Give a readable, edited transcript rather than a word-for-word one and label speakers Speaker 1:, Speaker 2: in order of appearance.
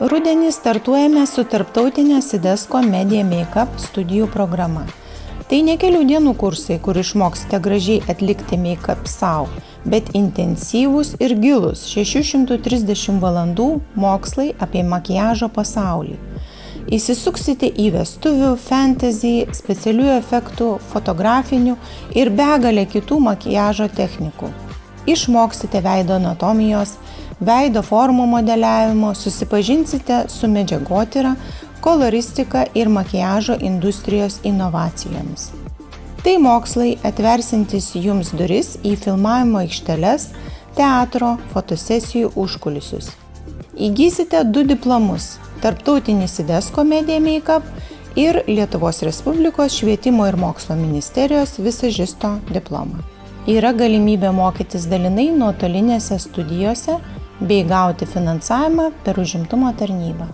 Speaker 1: Rudenį startuojame su tarptautinė Sidesko Media Makeup studijų programa. Tai ne kelių dienų kursai, kur išmoksite gražiai atlikti make-up sau, bet intensyvūs ir gilūs 630 valandų mokslai apie makiažo pasaulį. Įsisuksite į vestuvių, fantasy, specialiųjų efektų, fotografinių ir begalę kitų makiažo technikų. Išmoksite veido anatomijos, veido formų modeliavimo, susipažinsite su medžiagotyra, koloristika ir makiažo industrijos inovacijomis. Tai mokslai atversintys jums duris į filmavimo aikšteles, teatro, fotosesijų užkulisius. Įgysite 2 diplomus – Tarptautinį Sidesko Media Makeup ir Lietuvos Respublikos švietimo ir mokslo ministerijos visažisto diplomą. Yra galimybė mokytis dalinai nuotolinėse studijose bei gauti finansavimą per užimtumo tarnybą.